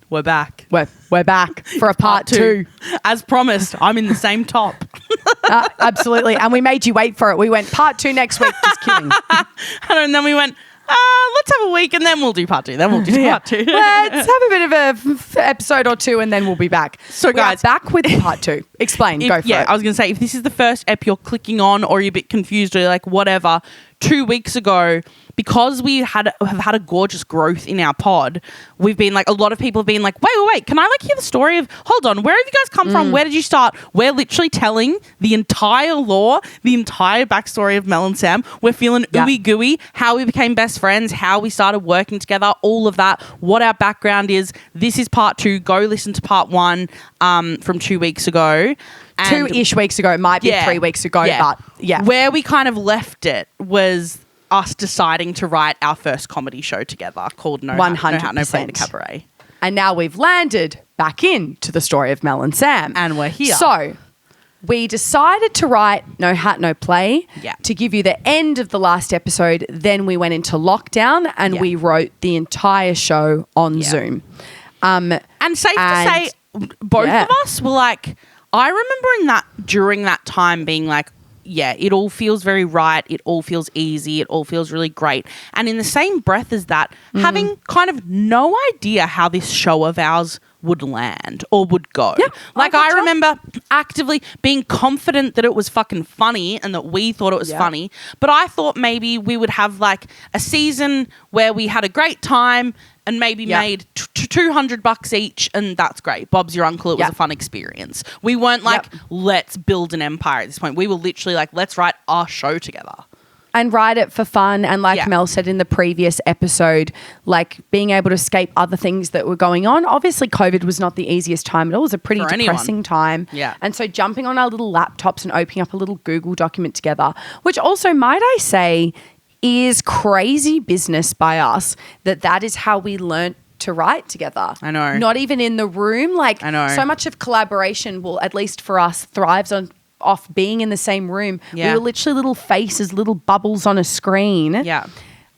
We're back. We're back for a part two. As promised, I'm in the same top. Absolutely. And we made you wait for it. We went part 2 next week. Just kidding. And then we went, let's have a week and then we'll do part 2. Then we'll do part 2. Let's have a bit of a episode or two and then we'll be back. So guys, back with part 2. Explain. Go for it. I was going to say, if this is the first ep you're clicking on or you're a bit confused or you're like, whatever, 2 weeks ago, because we have had a gorgeous growth in our pod, we've been like, a lot of people have been like, wait, can I like hear the story of, hold on, where have you guys come from? Where did you start? We're literally telling the entire lore, the entire backstory of Mel and Sam. We're feeling ooey gooey, how we became best friends, how we started working together, all of that, what our background is. This is part 2. Go listen to part 1 from 2 weeks ago. 2-ish weeks ago. It might be 3 weeks ago, but yeah. Where we kind of left it was us deciding to write our first comedy show together called No Hat, No Play in a Cabaret. And now we've landed back into the story of Mel and Sam. And we're here. So we decided to write No Hat, No Play to give you the end of the last episode. Then we went into lockdown and we wrote the entire show on Zoom. And safe to say, both of us were like, I remember during that time being like, it all feels very right. It all feels easy. It all feels really great. And in the same breath as that, having kind of no idea how this show of ours would land or would go. Yeah, like I remember actively being confident that it was fucking funny and that we thought it was funny. But I thought maybe we would have like a season where we had a great time and maybe made $200 each, and that's great. Bob's your uncle. It was a fun experience. We weren't like, let's build an empire at this point. We were literally like, let's write our show together. And write it for fun. And like Mel said in the previous episode, like being able to escape other things that were going on. Obviously, COVID was not the easiest time at all. It was a pretty depressing time. Yeah. And so jumping on our little laptops and opening up a little Google document together, which also, might I say, is crazy business by us, that is how we learnt to write together. I know. Not even in the room. Like, I know. So much of collaboration will, at least for us, thrives off being in the same room. Yeah. We were literally little faces, little bubbles on a screen. Yeah.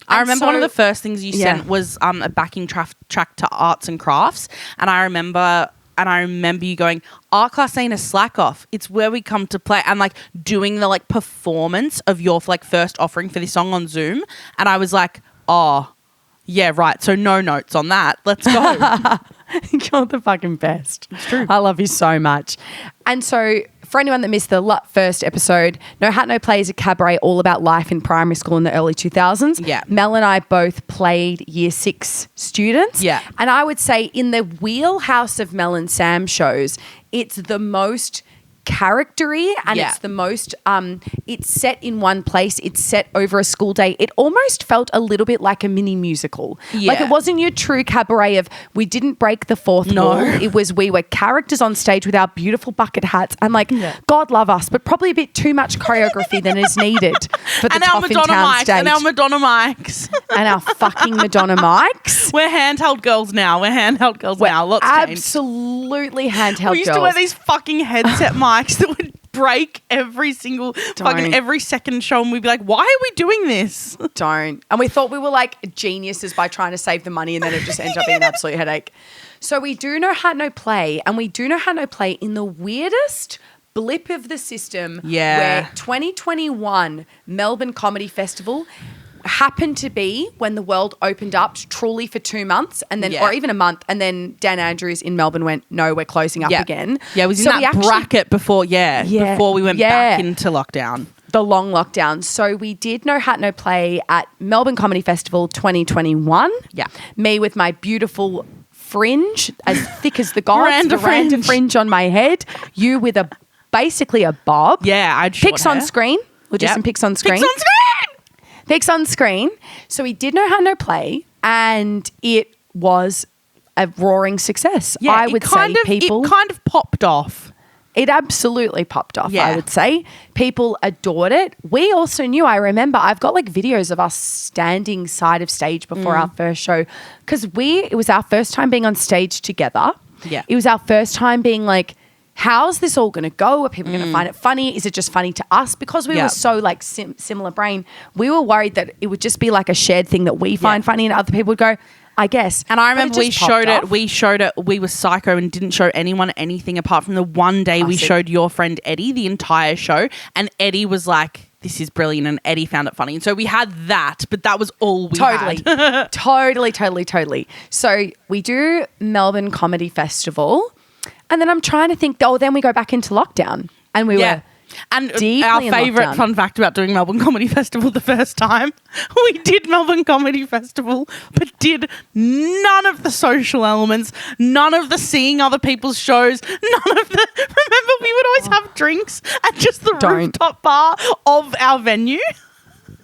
I remember one of the first things you sent was a backing track to arts and crafts. And I remember you going, our class ain't a slack off. It's where we come to play. And like doing the like performance of your like first offering for this song on Zoom. And I was like, oh, yeah, right. So no notes on that. Let's go. You're the fucking best. It's true. I love you so much. And so for anyone that missed the first episode, No Hat, No Play is a cabaret all about life in primary school in the early 2000s. Yeah. Mel and I both played year 6 students. Yeah. And I would say in the wheelhouse of Mel and Sam shows, it's the most charactery and it's the most it's set in one place, it's set over a school day. It almost felt a little bit like a mini musical. Like it wasn't your true cabaret of we didn't break the fourth wall. It was we were characters on stage with our beautiful bucket hats and like God love us, but probably a bit too much choreography than is needed for the tough in town stage. And our Madonna mics. And our fucking Madonna mics. We're handheld girls now. Lots absolutely handheld girls. We used to wear these fucking headset mics that would break every single fucking every second show, and we'd be like, why are we doing this? Don't. And we thought we were like geniuses by trying to save the money, and then it just ends up being an absolute headache. So we do No Hat, No Play, and we do No Hat, No Play in the weirdest blip of the system where 2021 Melbourne Comedy Festival happened to be when the world opened up truly for 2 months and then or even a month, and then Dan Andrews in Melbourne went, no, we're closing up again. Yeah, it was in that bracket before we went back into lockdown. The long lockdown. So we did No Hat, No Play at Melbourne Comedy Festival 2021. Yeah. Me with my beautiful fringe as thick as the gods, Miranda fringe on my head. You with basically a bob. Yeah, I'd pics on screen. We'll do some pics on screen. Pics on screen. So we did No Hat, No Play, and it was a roaring success. Yeah, I would say people... It kind of popped off. It absolutely popped off, I would say. People adored it. We also knew, I remember, I've got like videos of us standing side of stage before our first show because it was our first time being on stage together. Yeah. It was our first time being like, how's this all going to go? Are people going to find it funny? Is it just funny to us? Because we were so like similar brain, we were worried that it would just be like a shared thing that we find funny and other people would go, I guess. And I remember we showed it. We were psycho and didn't show anyone anything apart from the one day we showed your friend Eddie the entire show. And Eddie was like, this is brilliant. And Eddie found it funny. And so we had that, but that was all we had. Totally. So we do Melbourne Comedy Festival. And then I'm trying to think, then we go back into lockdown. And we were... And our favourite fun fact about doing Melbourne Comedy Festival the first time, we did Melbourne Comedy Festival, but did none of the social elements, none of the seeing other people's shows, none of the... Remember, we would always have drinks at just the rooftop bar of our venue.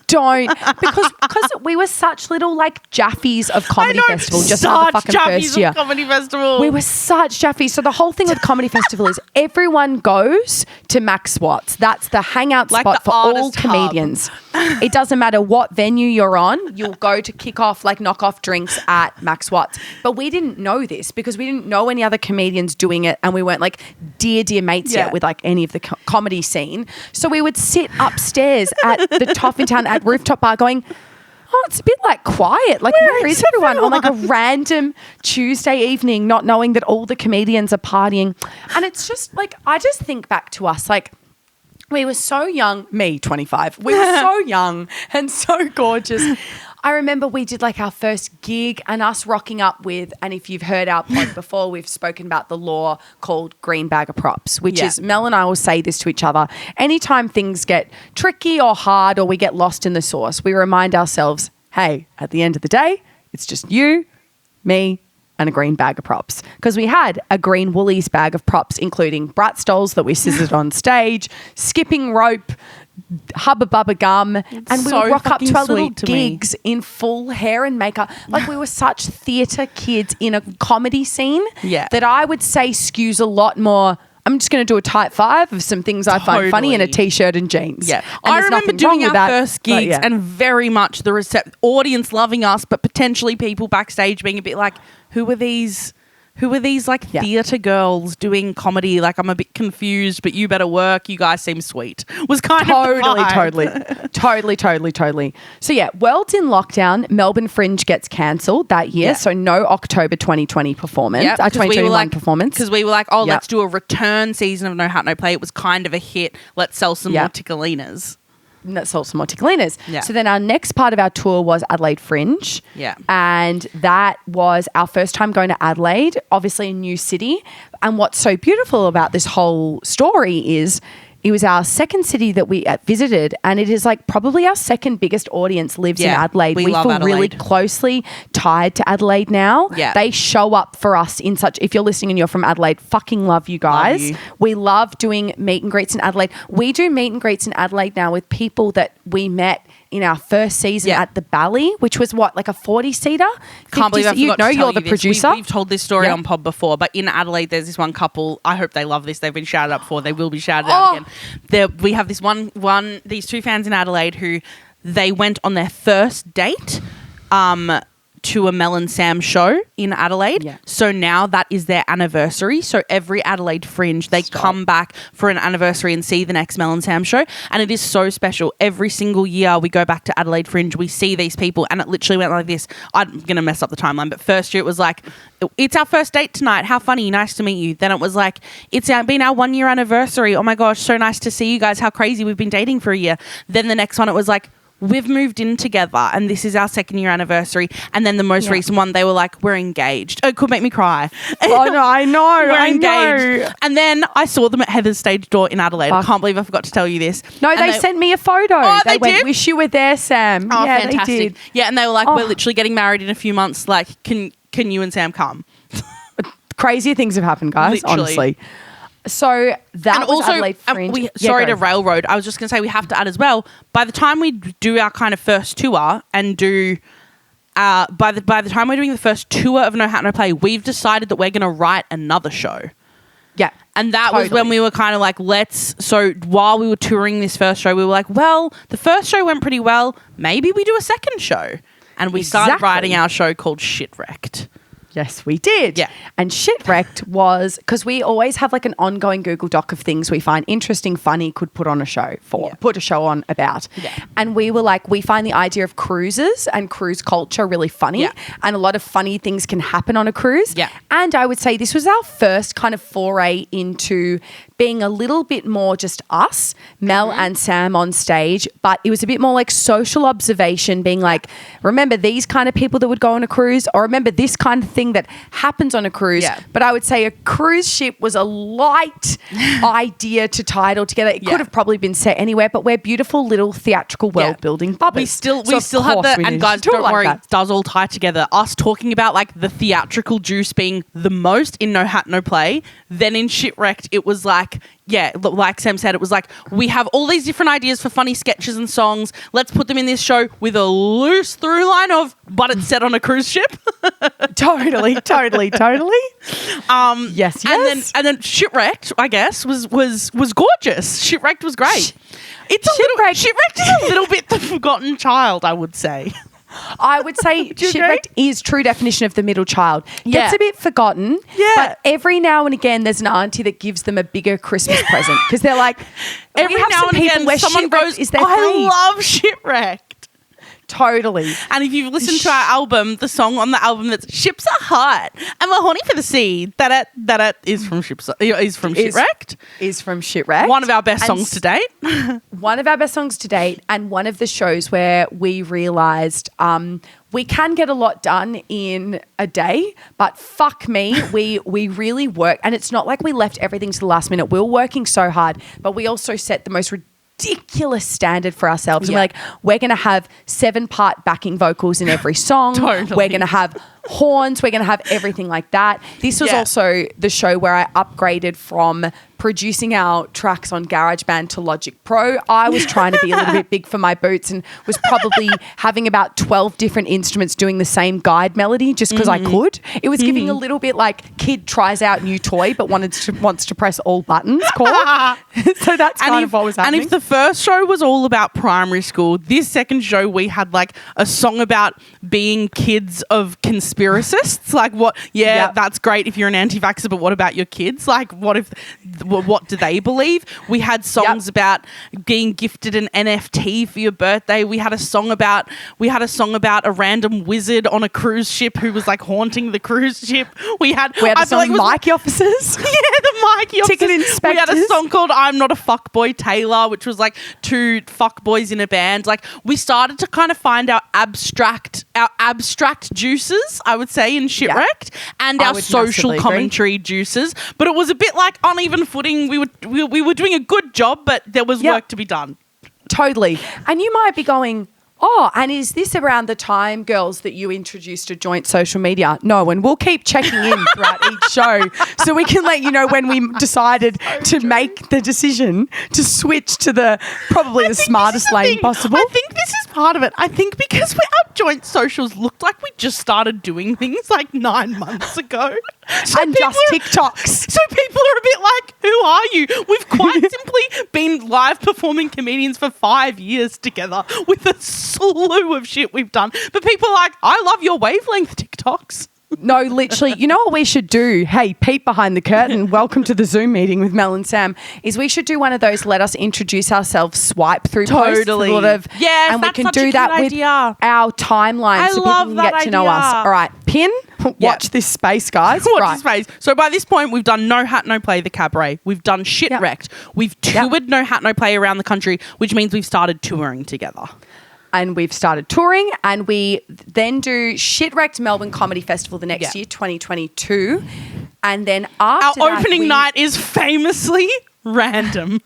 Because we were such little like jaffies of Comedy Festival just for the fucking first year. Comedy Festival. We were such jaffies. So the whole thing with Comedy Festival is everyone goes to Max Watts. That's the hangout spot for all comedians. It doesn't matter what venue you're on, you'll go to kick off like knock off drinks at Max Watts. But we didn't know this because we didn't know any other comedians doing it, and we weren't like dear mates yet with like any of the comedy scene. So we would sit upstairs at the top in town at rooftop bar going, it's a bit like quiet. Like where is everyone on like a random Tuesday evening, not knowing that all the comedians are partying? And it's just like, I just think back to us, like we were so young, me 25, we were so young and so gorgeous. I remember we did like our first gig and us rocking up with, and if you've heard our pod before, we've spoken about the law called green bag of props, which is, Mel and I will say this to each other. Anytime things get tricky or hard or we get lost in the sauce, we remind ourselves, hey, at the end of the day, it's just you, me, and a green bag of props. Because we had a green Woolies bag of props, including brat stoles that we scissored on stage, skipping rope, Hubba Bubba gum, and we would rock up to our little gigs in full hair and makeup. Like we were such theatre kids in a comedy scene that I would say skews a lot more. I'm just going to do a type 5 of some things I find funny in a t-shirt and jeans. Yeah, and I remember doing our first gigs and very much the audience loving us, but potentially people backstage being a bit like, who are these like theatre girls doing comedy? Like, I'm a bit confused, but you better work. You guys seem sweet. Was kind of totally. So yeah, World's in lockdown. Melbourne Fringe gets cancelled that year. Yeah. So no October 2020 performance. 2021 performance. Because we were like, let's do a return season of No Hat No Play. It was kind of a hit. Let's sell some more tickolinas. That sold some more tickolinas. Yeah. So then our next part of our tour was Adelaide Fringe. Yeah. And that was our first time going to Adelaide, obviously a new city. And what's so beautiful about this whole story is it was our second city that we visited, and it is like probably our second biggest audience lives in Adelaide. We feel Adelaide. Really closely tied to Adelaide now. Yeah. They show up for us in such, if you're listening and you're from Adelaide, fucking love you guys. Love you. We love doing meet and greets in Adelaide. We do meet and greets in Adelaide now with people that we met in our first season at the Bally, which was what, like a 40-seater? Can't believe I forgot to tell you're the this. producer. We've told this story on pod before, but in Adelaide, there's this one couple. I hope they love this. They've been shouted up before. They will be shouted out again. We have this these two fans in Adelaide who they went on their first date to a Mel and Sam show in Adelaide. Yeah. So now that is their anniversary. So every Adelaide Fringe, they come back for an anniversary and see the next Mel and Sam show. And it is so special. Every single year we go back to Adelaide Fringe, we see these people, and it literally went like this. I'm going to mess up the timeline, but first year it was like, it's our first date tonight. How funny. Nice to meet you. Then it was like, it's been our 1 year anniversary. Oh my gosh, so nice to see you guys. How crazy. We've been dating for a year. Then the next one, it was like, we've moved in together and this is our 2nd year anniversary. And then the most recent one, they were like, we're engaged. Oh, it could make me cry. Oh, no, I know. We're engaged. And then I saw them at Heather's stage door in Adelaide. I can't believe I forgot to tell you this. No, they sent me a photo. Oh, they went, did? wish you were there, Sam. Oh, yeah, fantastic. They did. Yeah, and they were like, we're literally getting married in a few months. Like, can you and Sam come? Crazier things have happened, guys, literally. honestly. So that and was also, Adelaide Fringe. Sorry to railroad. I was just going to say we have to add as well. By the time we do our kind of first tour and do, by the time we're doing the first tour of No Hat No Play, we've decided that we're going to write another show. Yeah. And that was when we were kind of like, so while we were touring this first show, we were like, well, the first show went pretty well. Maybe we do a second show. And we started writing our show called Shitwrecked. Yes, we did. Yeah. And Shitwrecked was, because we always have like an ongoing Google Doc of things we find interesting, funny, could put on a show put a show on about. Yeah. And we were like, we find the idea of cruises and cruise culture really funny. Yeah. And a lot of funny things can happen on a cruise. Yeah. And I would say this was our first kind of foray into being a little bit more just us, Mel and Sam on stage, but it was a bit more like social observation, being like, remember these kind of people that would go on a cruise, or remember this kind of thing that happens on a cruise. Yeah. But I would say a cruise ship was a light idea to tie it all together. It could have probably been set anywhere, but we're beautiful little theatrical world building bubbers. We still have the, and guys, don't worry, it does all tie together. Us talking about like the theatrical juice being the most in No Hat, No Play, then in Shitwrecked, it was like, like Sam said, it was like, we have all these different ideas for funny sketches and songs. Let's put them in this show with a loose through line of, but it's set on a cruise ship. Totally. Yes. And then Shipwrecked, I guess, was gorgeous. Shipwrecked was great. Shipwrecked is a little bit the forgotten child, I would say. I would say Shipwrecked is true definition of the middle child. Gets a bit forgotten, but every now and again there's an auntie that gives them a bigger Christmas present because they're like, every now and again someone goes, I love Shipwrecked. Totally. And if you've listened to our album, the song on the album that's Ships Are Hot and We're Horny for the Sea, that is from Shipwrecked. Is from Shipwrecked. One of our best songs to date. One of our best songs to date, and one of the shows where we realised we can get a lot done in a day, but fuck me, we really work. And it's not like we left everything to the last minute. We were working so hard, but we also set the most ridiculous standard for ourselves. And we're like, we're going to have 7-part backing vocals in every song. Totally. We're going to have horns. We're going to have everything like that. This was also the show where I upgraded from producing our tracks on GarageBand to Logic Pro. I was trying to be a little bit big for my boots and was probably having about 12 different instruments doing the same guide melody just because I could. It was giving a little bit like kid tries out new toy but wants to press all buttons chord. So that's kind of what was happening. And if the first show was all about primary school, this second show we had like a song about being kids of conspiracists. Like what? That's great if you're an anti-vaxxer, but what about your kids? Like what do they believe? We had songs about being gifted an NFT for your birthday. We had a song about a random wizard on a cruise ship who was like haunting the cruise ship. We had a song Mikey officers. The Mikey officers. Ticket inspectors. We had a song called I'm Not a Fuckboy Taylor, which was like 2 fuckboys in a band. Like we started to kind of find our abstract juices, I would say, in Shipwrecked, and our social commentary juices. But it was a bit like uneven footing. We were doing a good job, but there was work to be done. Totally. And you might be going, oh, and is this around the time, girls, that you introduced a joint social media? No, and we'll keep checking in throughout each show so we can let you know when we decided to make the decision to switch to the smartest lane possible. I think this is part of it. I think because our joint socials looked like we just started doing things like 9 months ago. And just TikToks. So people are a bit like, who are you? We've quite simply been live performing comedians for 5 years together with a slew of shit we've done. But people are like, I love your wavelength TikToks. No, literally, you know what we should do? Hey, peep behind the curtain. Welcome to the Zoom meeting with Mel and Sam. Is we should do one of those let us introduce ourselves swipe through posts. Yes, and we can do that with our timeline so people can get to know us. All right, pin. Watch this space, guys. Watch this space. So by this point, we've done No Hat, No Play, the cabaret. We've done Shitwrecked. We've toured No Hat, No Play around the country, which means we've started touring together. And we've started touring, and we then do Shitwrecked Melbourne Comedy Festival the next year, 2022. And then after our opening night is famously random.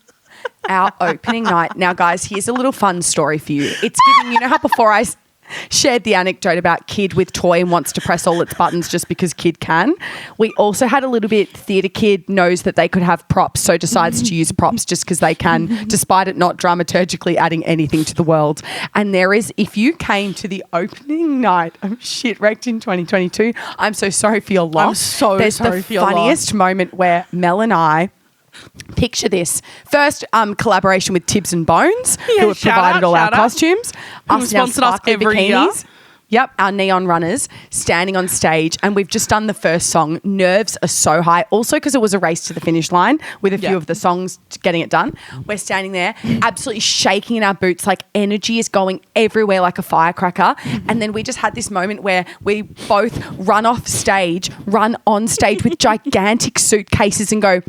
Our opening night. Now, guys, here's a little fun story for you. It's giving, you know how before I shared the anecdote about kid with toy and wants to press all its buttons just because kid can. We also had a little bit theatre kid knows that they could have props, so decides to use props just because they can, despite it not dramaturgically adding anything to the world. And there is, if you came to the opening night of Shitwrecked in 2022, I'm so sorry for your loss. I'm so sorry for your loss. There's the funniest moment where Mel and I, picture this. First collaboration with Tibbs and Bones, who have provided all our costumes. Who sponsored us every year. Yep, our neon runners standing on stage, and we've just done the first song. Nerves are so high. Also, because it was a race to the finish line with a few of the songs getting it done. We're standing there, absolutely shaking in our boots, like energy is going everywhere like a firecracker. And then we just had this moment where we both run on stage with gigantic suitcases and go,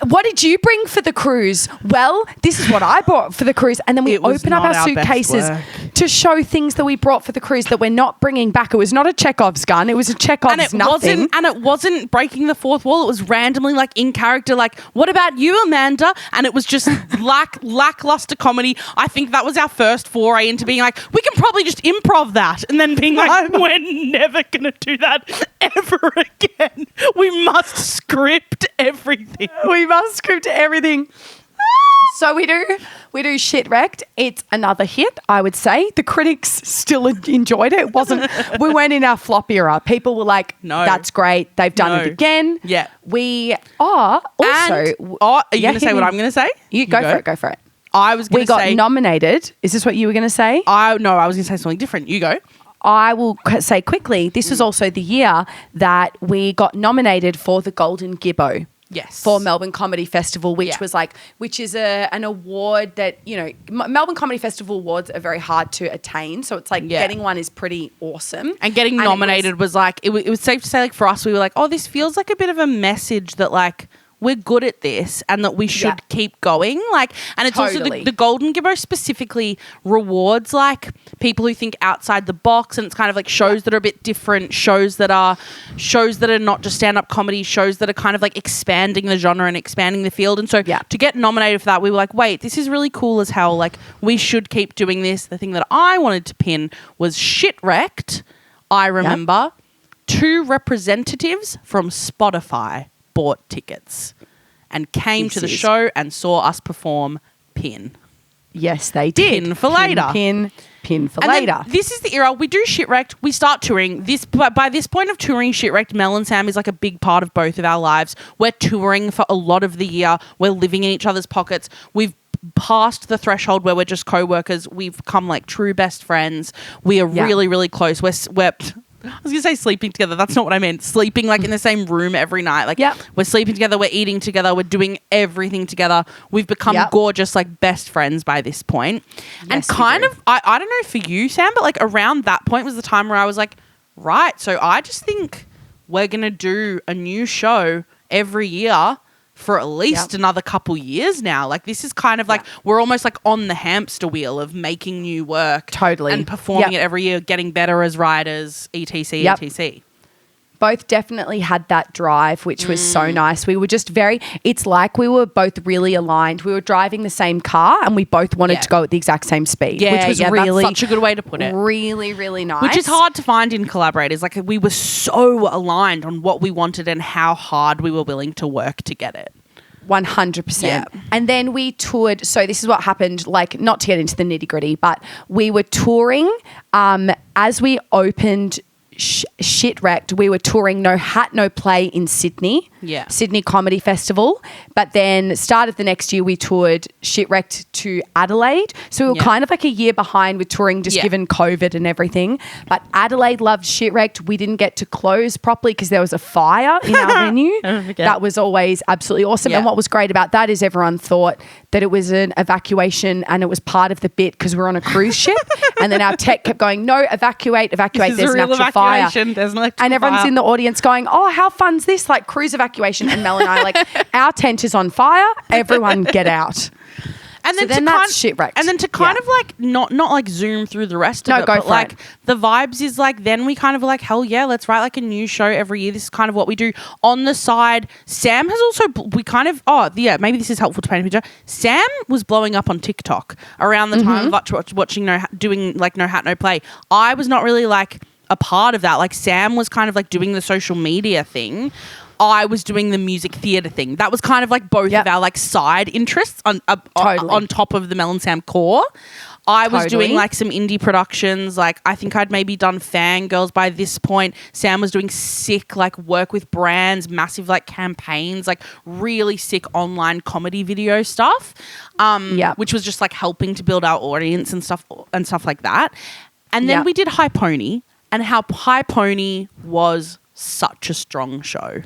what did you bring for the cruise? Well, this is what I brought for the cruise. And then we open up our suitcases to show things that we brought for the cruise that we're not bringing back. It was not a Chekhov's gun. It was a Chekhov's nothing. And it wasn't breaking the fourth wall. It was randomly like in character, like, what about you, Amanda? And it was just lackluster comedy. I think that was our first foray into being like, we can probably just improv that. And then being like, we're never going to do that ever again. We must script everything. We must script everything. So we do Shitwrecked. It's another hit, I would say. The critics still enjoyed it. We weren't in our flop era. People were like, no, that's great. They've done it again. Yeah. We are also. Are you going to say what I'm going to say? You go for it. I was going to say. We got nominated. Is this what you were going to say? No, I was going to say something different. You go. I will say quickly, this was also the year that we got nominated for the Golden Gibbo. Yes. For Melbourne Comedy Festival, which is an award that, Melbourne Comedy Festival awards are very hard to attain. So it's like getting one is pretty awesome. And getting nominated was like, it was safe to say, like, for us, we were like, oh, this feels like a bit of a message that, like, we're good at this and that we should keep going. Like, and it's also the Golden Gibbo specifically rewards like people who think outside the box, and it's kind of like shows that are a bit different, shows that are not just stand-up comedy, shows that are kind of like expanding the genre and expanding the field. And so to get nominated for that, we were like, wait, this is really cool as hell. Like, we should keep doing this. The thing that I wanted to pin was Shitwrecked. I remember 2 representatives from Spotify bought tickets and came to the show and saw us perform Pin. Yes, they did. Pin for later. Pin for later. This is the era. We do Shitwrecked. We start touring. By this point of touring Shitwrecked, Mel and Sam is like a big part of both of our lives. We're touring for a lot of the year. We're living in each other's pockets. We've passed the threshold where we're just co-workers. We've become like true best friends. We are really, really close. We're I was going to say sleeping together. That's not what I meant. Sleeping like in the same room every night. Like we're sleeping together, we're eating together, we're doing everything together. We've become gorgeous, like best friends by this point. Yes, and kind of, I don't know for you, Sam, but like around that point was the time where I was like, right, so I just think we're going to do a new show every year for at least another couple years now. Like this is kind of like we're almost like on the hamster wheel of making new work. Totally. And performing it every year, getting better as writers, etc, etc. Both definitely had that drive, which was so nice. We were just it's like we were both really aligned. We were driving the same car and we both wanted to go at the exact same speed, which was really that's such a good way to put it. Really, really nice. Which is hard to find in collaborators. Like we were so aligned on what we wanted and how hard we were willing to work to get it. 100%. Yeah. And then we toured. So this is what happened, like not to get into the nitty gritty, but we were touring as we opened Shitwrecked. We were touring No Hat, No Play in Sydney. Yeah. Sydney Comedy Festival. But then start of the next year, we toured Shitwrecked to Adelaide. So we were kind of like a year behind with touring just given COVID and everything. But Adelaide loved Shitwrecked. We didn't get to close properly because there was a fire in our venue. That was always absolutely awesome. And what was great about that is everyone thought that it was an evacuation and it was part of the bit because we're on a cruise ship. And then our tech kept going, no, evacuate. There's an actual fire. There's an and everyone's in the audience going, oh, how fun's this? Like cruise evacuation. And Mel and I are like, our tent is on fire. Everyone get out. And then, that's Shitwrecked. And then to kind of like not like zoom through the rest of it, but like the vibes is like then we kind of like, hell yeah, let's write like a new show every year. This is kind of what we do. On the side, Sam has also, maybe this is helpful to paint a picture. Sam was blowing up on TikTok around the time of watching doing like No Hat, No Play. I was not really like a part of that. Like Sam was kind of like doing the social media thing. I was doing the music theatre thing. That was kind of like both of our like side interests on top of the Mel and Sam core. I was doing like some indie productions. Like I think I'd maybe done Fangirls by this point. Sam was doing sick like work with brands, massive like campaigns, like really sick online comedy video stuff. Which was just like helping to build our audience and stuff like that. And then we did High Pony, and how High Pony was such a strong show.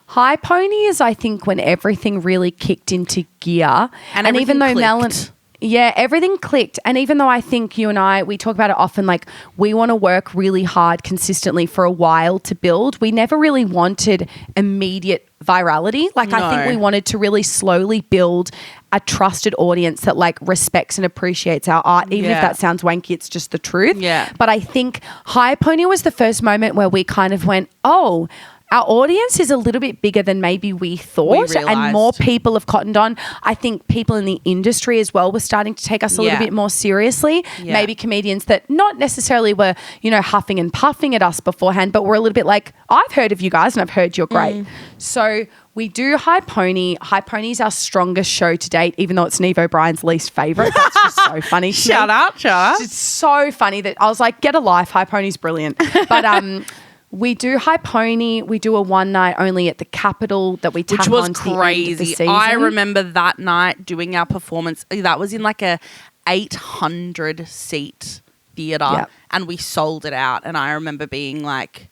High Pony is, I think, when everything really kicked into gear. And even though clicked. everything clicked. And even though I think you and I, we talk about it often, like we want to work really hard consistently for a while to build. We never really wanted immediate virality. Like I think we wanted to really slowly build a trusted audience that like respects and appreciates our art. Even if that sounds wanky, it's just the truth. Yeah. But I think High Pony was the first moment where we kind of went, oh, our audience is a little bit bigger than maybe we thought, and more people have cottoned on. I think people in the industry as well were starting to take us a little bit more seriously. Yeah. Maybe comedians that not necessarily were, huffing and puffing at us beforehand, but were a little bit like, I've heard of you guys and I've heard you're great. So we do High Pony. High Pony is our strongest show to date, even though it's Neve O'Brien's least favourite. That's just so funny. Shut up. It's so funny that I was like, get a life. High Pony's brilliant. But we do High Pony. We do a one night only at the Capitol that we tack on to the end of the season. I remember that night doing our performance. That was in like a 800 seat theatre, and we sold it out. And I remember being like,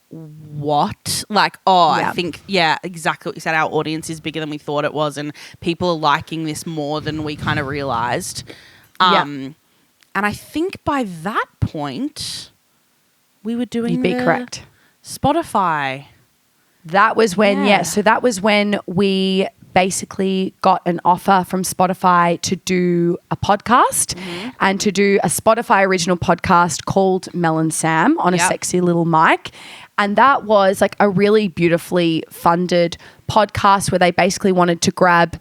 what? Like, I think, exactly what you said. Our audience is bigger than we thought it was, and people are liking this more than we kind of realised. And I think by that point, we were doing correct. Spotify. That was when, so that was when we basically got an offer from Spotify to do a podcast and to do a Spotify original podcast called Mel and Sam on a sexy little mic. And that was like a really beautifully funded podcast where they basically wanted to grab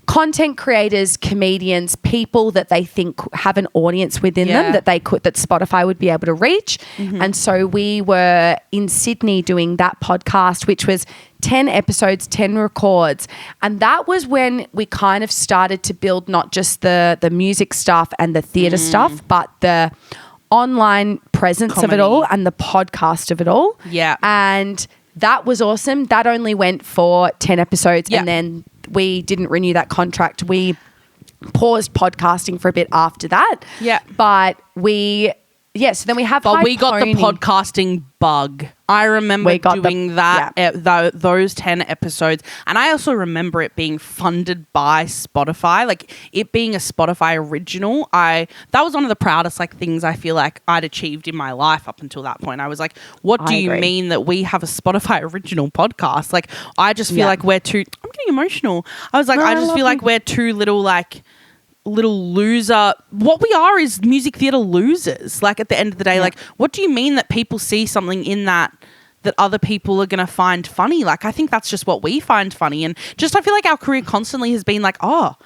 content creators, comedians, people that they think have an audience within them that Spotify would be able to reach. And so we were in Sydney doing that podcast, which was 10 episodes, 10 records. And that was when we kind of started to build not just the music stuff and the theatre stuff, but the online presence of it all and the podcast of it all. Yeah. And that was awesome. That only went for 10 episodes and then we didn't renew that contract. We paused podcasting for a bit after that. Yeah. But so then we have we got the podcasting bug. I remember doing those 10 episodes. And I also remember it being funded by Spotify, like it being a Spotify original. That was one of the proudest things I feel like I'd achieved in my life up until that point. I was like, what do you mean that we have a Spotify original podcast? Like, I just feel like we're too, I'm getting emotional. I was like, I just feel like we're too little loser. What we are is music theatre losers. Like at the end of the day, like what do you mean that people see something in that other people are going to find funny? Like I think that's just what we find funny. And just I feel like our career constantly has been like, oh,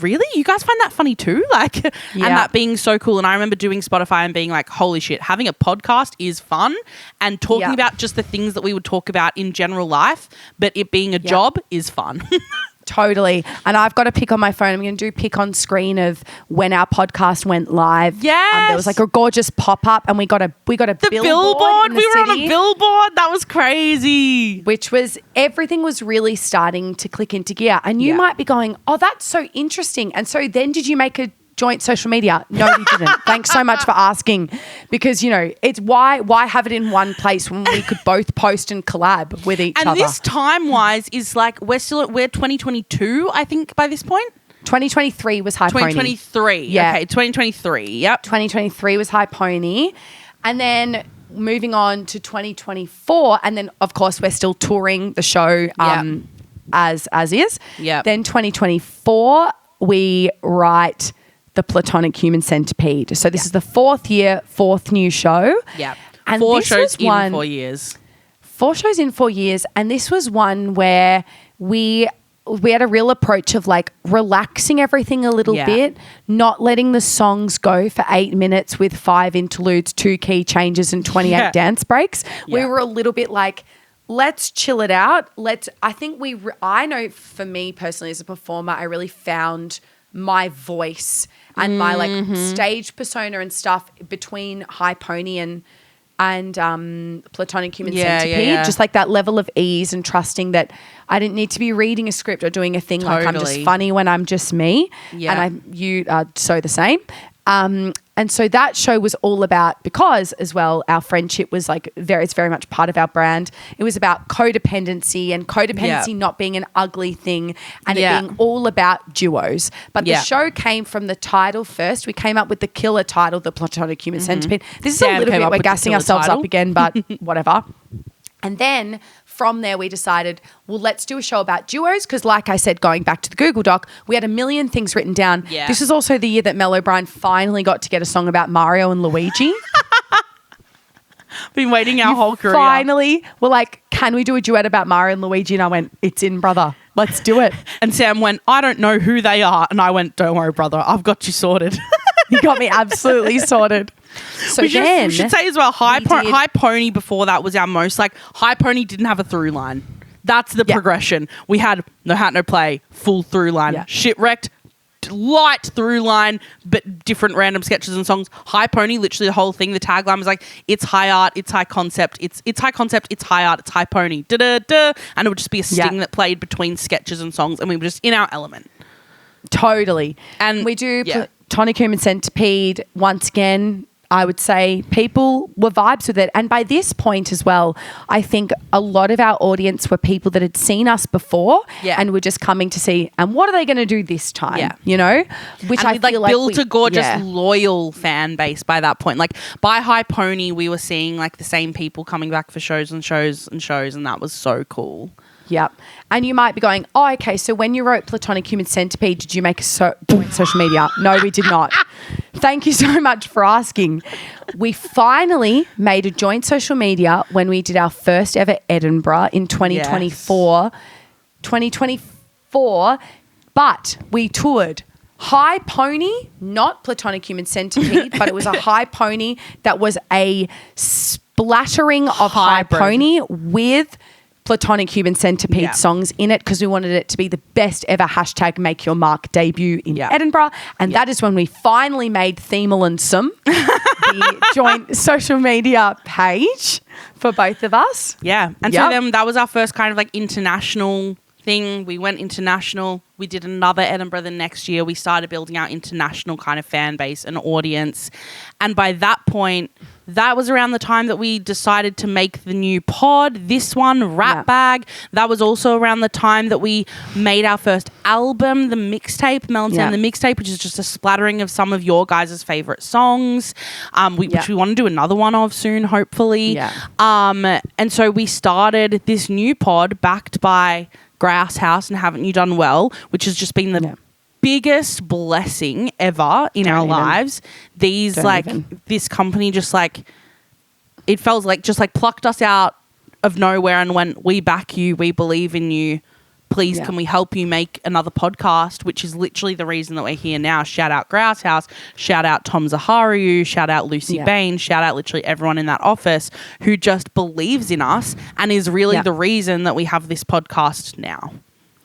really? You guys find that funny too? Like, and that being so cool. And I remember doing Spotify and being like, holy shit, having a podcast is fun, and talking about just the things that we would talk about in general life, but it being a job is fun. Totally. And I've got a pic on my phone. I'm going to do pic on screen of when our podcast went live. Yes. There was like a gorgeous pop-up and we got a billboard in the we were city, on a billboard. That was crazy. Which was, everything was really starting to click into gear. And you might be going, oh, that's so interesting. And so then did you make a joint social media? No, we didn't. Thanks so much for asking, because it's why have it in one place when we could both post and collab with each other. And this time wise is like we're 2022, I think, by this point. 2023 was High Pony. 2023. Yeah. Okay, 2023. Yep. 2023 was High Pony. And then moving on to 2024, and then of course we're still touring the show as is. Yeah. Then 2024 we write The Platonic Human Centipede. So this is the fourth year, fourth new show. Yeah. And 4 shows in 4 years. 4 shows in 4 years. And this was one where we had a real approach of like relaxing everything a little bit, not letting the songs go for 8 minutes with 5 interludes, 2 key changes and 28 dance breaks. Yeah. We were a little bit like, let's chill it out. I know for me personally as a performer, I really found my voice and my like stage persona and stuff between High Pony and Platonic Human Centipede. Just like that level of ease and trusting that I didn't need to be reading a script or doing a thing. Like I'm just funny when I'm just me. Yeah. And you are so the same. And so that show was all about, because as well, our friendship was like it's very much part of our brand. It was about codependency, and codependency not being an ugly thing, and it being all about duos. But the show came from the title first. We came up with the killer title, The Platonic Human Centipede. This is a little bit, we're gassing ourselves up again, but whatever. And then from there, we decided, well, let's do a show about duos, because like I said, going back to the Google Doc, we had a million things written down. Yeah. This is also the year that Mel O'Brien finally got to get a song about Mario and Luigi. Been waiting our whole career. Finally, we're like, can we do a duet about Mario and Luigi? And I went, it's in, brother. Let's do it. And Sam went, I don't know who they are. And I went, don't worry, brother. I've got you sorted. You got me absolutely sorted. So we should say as well, High Pony before that was our most, like, High Pony didn't have a through line. That's the progression. We had No Hat, No Play, full through line. Yeah. Shitwrecked, light through line, but different random sketches and songs. High Pony, literally the whole thing, the tagline was like, it's high art, it's high concept, it's high concept, it's high art, it's High Pony. Da-da-da. And it would just be a sting that played between sketches and songs, and we were just in our element. Totally. And we do Platonic Human Centipede once again. I would say people were vibes with it. And by this point as well, I think a lot of our audience were people that had seen us before and were just coming to see, and what are they going to do this time? Yeah. You know? Which and I feel like built a gorgeous, loyal fan base by that point. Like by High Pony, we were seeing like the same people coming back for shows and shows and shows, and that was so cool. Yep. And you might be going, oh, okay, so when you wrote Platonic Human Centipede, did you make a joint social media? No, we did not. Thank you so much for asking. We finally made a joint social media when we did our first ever Edinburgh in 2024. Yes. 2024, but we toured High Pony, not Platonic Human Centipede, but it was a High Pony that was a splattering of Hybrid. High Pony with Platonic Human Centipede songs in it, because we wanted it to be the best ever hashtag Make Your Mark debut in Edinburgh. And that is when we finally made Themelandsome, the joint social media page for both of us. Yeah. And so then that was our first kind of like international thing. We went international. We did another Edinburgh the next year. We started building our international kind of fan base and audience. And by that point, that was around the time that we decided to make the new pod, this one, Ratbag. That was also around the time that we made our first album, the mixtape, Mel and Sam, the mixtape, which is just a splattering of some of your guys' favourite songs, which we want to do another one of soon, hopefully. Yeah. And so we started this new pod backed by Grouse House and Haven't You Done Well, which has just been the biggest blessing ever in our lives. This company just like, it felt like just like plucked us out of nowhere and went, we back you, we believe in you. Please, can we help you make another podcast? Which is literally the reason that we're here now. Shout out Grouse House. Shout out Tom Zahariu. Shout out Lucy Bain. Shout out literally everyone in that office who just believes in us and is really the reason that we have this podcast now.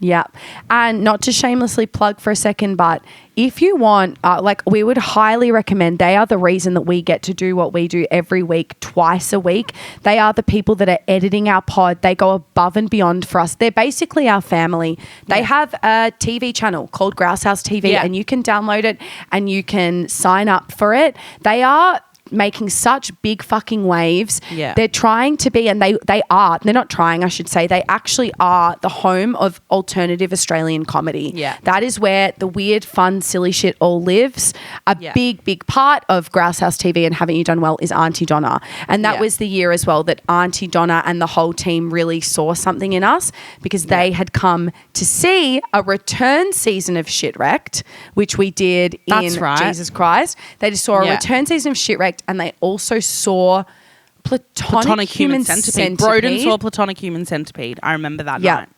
Yeah. And not to shamelessly plug for a second, but if you want, we would highly recommend, they are the reason that we get to do what we do every week, twice a week. They are the people that are editing our pod. They go above and beyond for us. They're basically our family. They have a TV channel called Grouse House TV and you can download it and you can sign up for it. They are making such big fucking waves. Yeah. They're trying to be, and they're not trying, I should say, they actually are the home of alternative Australian comedy. Yeah. That is where the weird, fun, silly shit all lives. A big, big part of Grouse House TV and Haven't You Done Well is Auntie Donna. And that was the year as well that Auntie Donna and the whole team really saw something in us, because they had come to see a return season of Shitwrecked, which we did in Jesus Christ. They just saw a return season of Shitwrecked, and they also saw Platonic Human Centipede. Broden saw Platonic Human Centipede. I remember that night.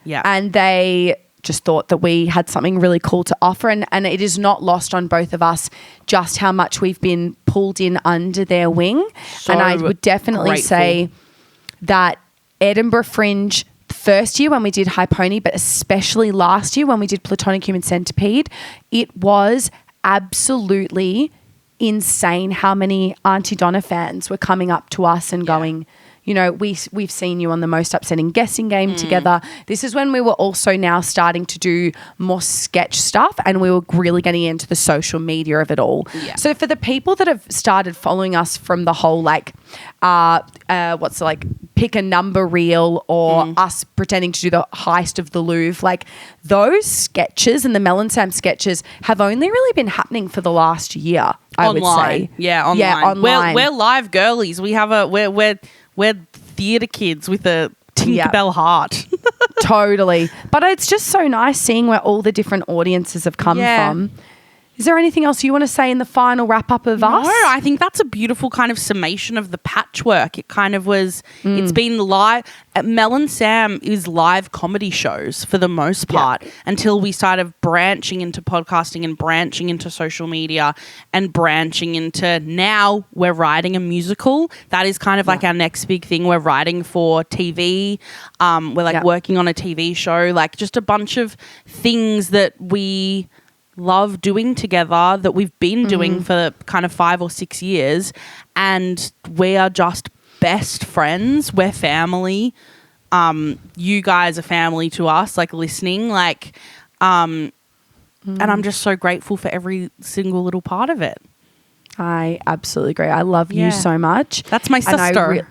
Yeah. And they just thought that we had something really cool to offer. And it is not lost on both of us just how much we've been pulled in under their wing. So and I would definitely say that Edinburgh Fringe first year when we did High Pony, but especially last year when we did Platonic Human Centipede, it was absolutely insane how many Auntie Donna fans were coming up to us and going, you know, we've seen you on the Most Upsetting Guessing Game together. This is when we were also now starting to do more sketch stuff, and we were really getting into the social media of it all. Yeah. So for the people that have started following us from the whole pick a number reel or us pretending to do the heist of the Louvre, like those sketches and the Mel and Sam sketches have only really been happening for the last year, I would say. Yeah, online. Yeah, online. We're live girlies. We have we're theatre kids with a Tinkerbell heart. Totally. But it's just so nice seeing where all the different audiences have come from. Is there anything else you want to say in the final wrap-up of us? No, I think that's a beautiful kind of summation of the patchwork. It kind of was, it's been live. Mel and Sam is live comedy shows for the most part until we started branching into podcasting and branching into social media and branching into now we're writing a musical. That is kind of like our next big thing. We're writing for TV. We're working on a TV show, like just a bunch of things that we love doing together that we've been doing for kind of 5 or 6 years, and we are just best friends. We're family. You guys are family to us, like listening, like and I'm just so grateful for every single little part of it. I absolutely agree. I love you so much. That's my sister.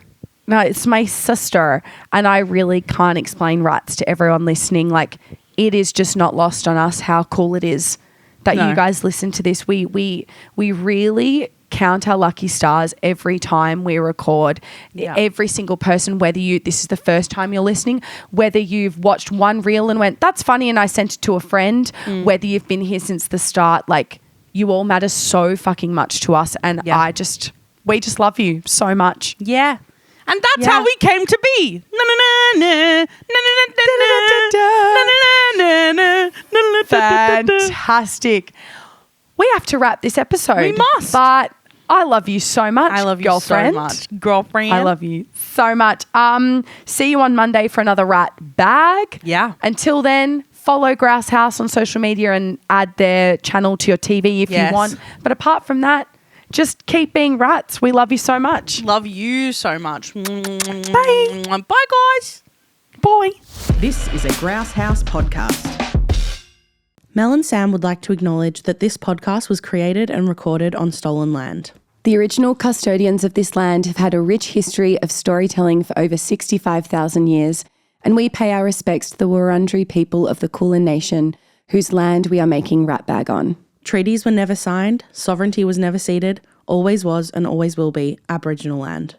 No, it's my sister, and I really can't explain Rats to everyone listening. Like, it is just not lost on us how cool it is that you guys listen to this. We really count our lucky stars every time we record. Every single person, whether this is the first time you're listening, whether you've watched one reel and went, that's funny, and I sent it to a friend, whether you've been here since the start, like, you all matter so fucking much to us, and we just love you so much. Yeah. And that's how we came to be. Fantastic. We have to wrap this episode. We must. But I love you so much, I love you girlfriend. so much, girlfriend. I love you so much. See you on Monday for another Ratbag. Yeah. Until then, follow Grouse House on social media and add their channel to your TV if you want. But apart from that, just keep being rats. We love you so much. Love you so much. Bye. Bye, guys. Bye. This is a Grouse House podcast. Mel and Sam would like to acknowledge that this podcast was created and recorded on stolen land. The original custodians of this land have had a rich history of storytelling for over 65,000 years, and we pay our respects to the Wurundjeri people of the Kulin Nation, whose land we are making Ratbag on. Treaties were never signed, sovereignty was never ceded, always was and always will be Aboriginal land.